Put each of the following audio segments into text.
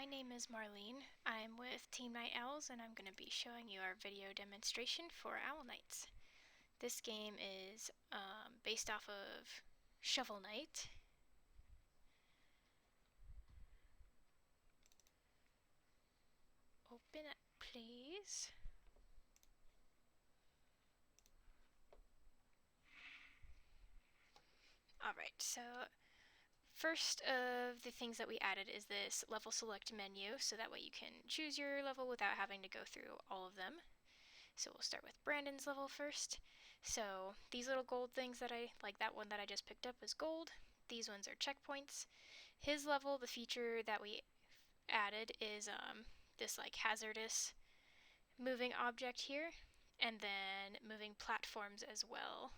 my name is Marlene. I'm with Team Night Owls and I'm going to be showing you our video demonstration for Owl Knights. This game is based off of Shovel Knight. Open it, please. Alright, so first of the things that we added is this level select menu, so that way you can choose your level without having to go through all of them. So we'll start with Brandon's level first. So these little gold things that that one that I just picked up is gold. These ones are checkpoints. His level, the feature that we added is this like hazardous moving object here, and then moving platforms as well.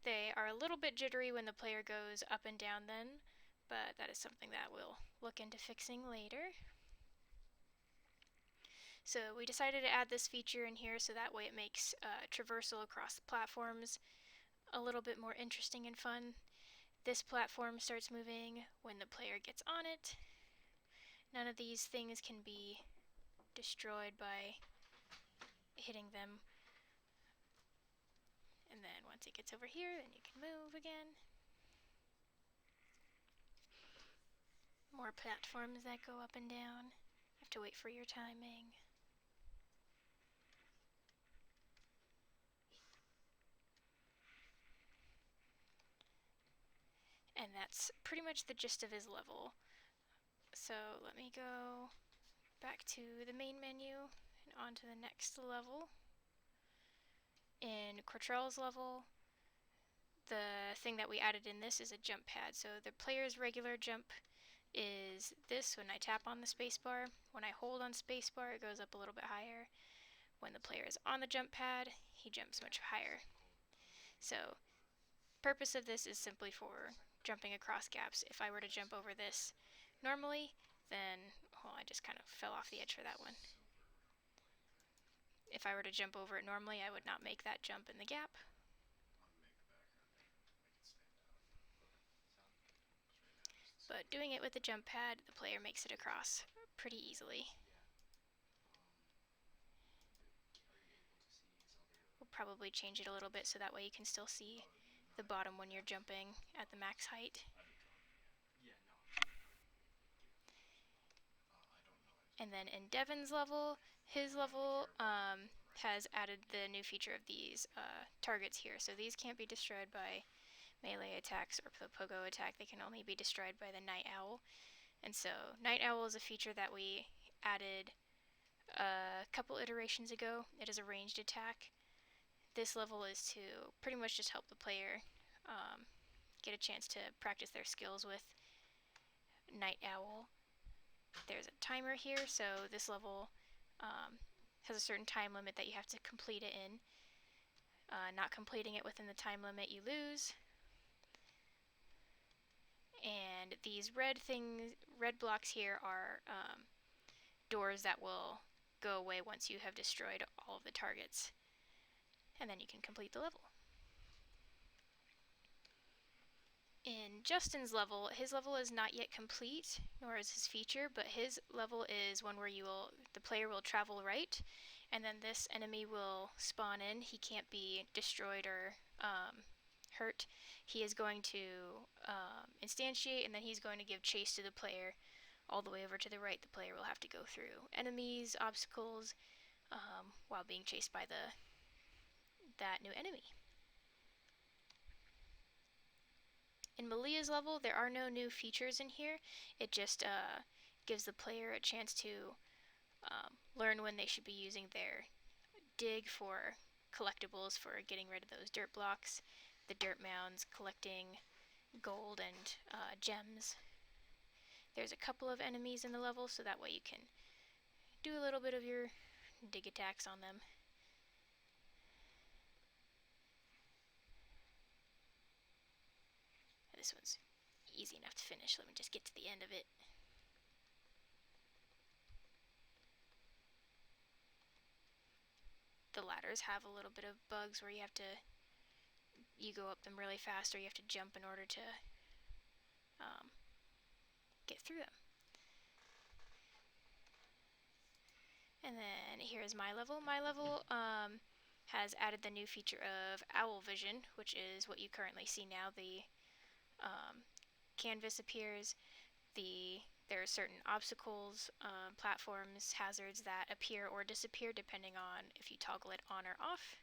They are a little bit jittery when the player goes up and down then, but that is something that we'll look into fixing later. So we decided to add this feature in here so that way it makes traversal across the platforms a little bit more interesting and fun. This platform starts moving when the player gets on it. None of these things can be destroyed by hitting them. And then once it gets over here, then you can move again. More platforms that go up and down. You have to wait for your timing. And that's pretty much the gist of his level. So let me go back to the main menu and on to the next level. In Cortrell's level, the thing that we added in this is a jump pad. So the player's regular jump is this when I tap on the spacebar. When I hold on spacebar, it goes up a little bit higher. When the player is on the jump pad, he jumps much higher. So purpose of this is simply for jumping across gaps. If I were to jump over this normally, then, well, I just kind of fell off the edge for that one. If I were to jump over it normally, I would not make that jump in the gap. But doing it with the jump pad, the player makes it across pretty easily. We'll probably change it a little bit so that way you can still see the bottom when you're jumping at the max height. And then in Devin's level, his level has added the new feature of these targets here. So these can't be destroyed by melee attacks or the pogo attack. They can only be destroyed by the Night Owl. And so Night Owl is a feature that we added a couple iterations ago. It is a ranged attack. This level is to pretty much just help the player get a chance to practice their skills with Night Owl. There's a timer here, so this level has a certain time limit that you have to complete it in. Not completing it within the time limit, you lose. And these red blocks here are doors that will go away once you have destroyed all of the targets. And then you can complete the level. In Justin's level, his level is not yet complete, nor is his feature, but his level is one where the player will travel right, and then this enemy will spawn in. He can't be destroyed or hurt. He is going to instantiate, and then he's going to give chase to the player all the way over to the right. The player will have to go through enemies, obstacles, while being chased by that new enemy. In Malia's level, there are no new features in here. It just gives the player a chance to learn when they should be using their dig for collectibles, for getting rid of those dirt blocks, the dirt mounds, collecting gold and gems. There's a couple of enemies in the level, so that way you can do a little bit of your dig attacks on them. This one's easy enough to finish. Let me just get to the end of it. The ladders have a little bit of bugs where you go up them really fast, or you have to jump in order to get through them. And then here's my level. My level has added the new feature of owl vision, which is what you currently see now. The canvas appears. There are certain obstacles, platforms, hazards that appear or disappear depending on if you toggle it on or off.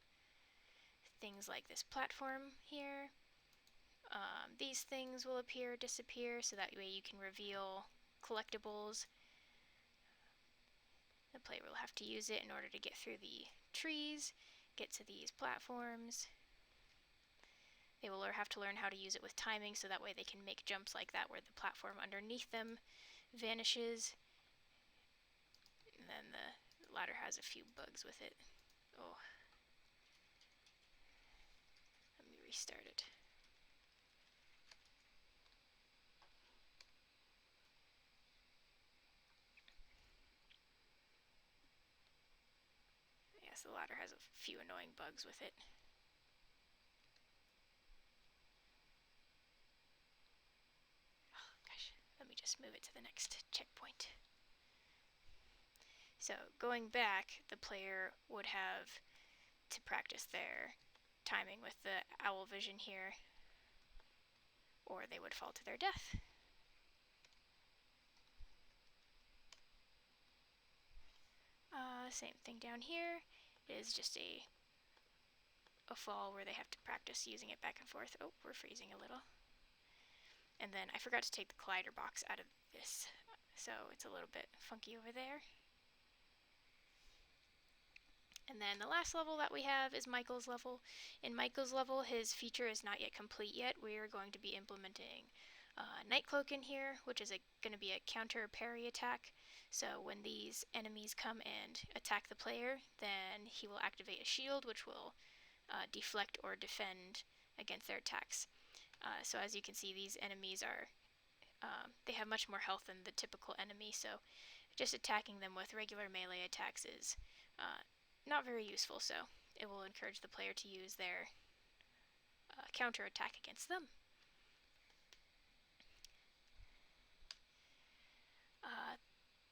Things like this platform here. These things will appear, disappear, so that way you can reveal collectibles. The player will have to use it in order to get through the trees, get to these platforms. They will have to learn how to use it with timing, so that way they can make jumps like that where the platform underneath them vanishes. And then the ladder has a few bugs with it. Oh. Let me restart it. Yes, the ladder has a few annoying bugs with it. Oh, gosh. Let me just move it to the next checkpoint. So, going back, the player would have to practice their timing with the owl vision here, or they would fall to their death. Same thing down here. It is just a fall where they have to practice using it back and forth. Oh, we're freezing a little. And then I forgot to take the collider box out of this, so it's a little bit funky over there. And then the last level that we have is Michael's level. In Michael's level, his feature is not yet complete yet. We are going to be implementing Night Cloak in here, which is going to be a counter parry attack. So when these enemies come and attack the player, then he will activate a shield, which will deflect or defend against their attacks. So as you can see, these enemies are, they have much more health than the typical enemy, so just attacking them with regular melee attacks is not very useful, so it will encourage the player to use their counter attack against them.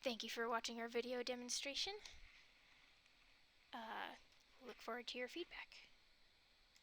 Thank you for watching our video demonstration. Look forward to your feedback.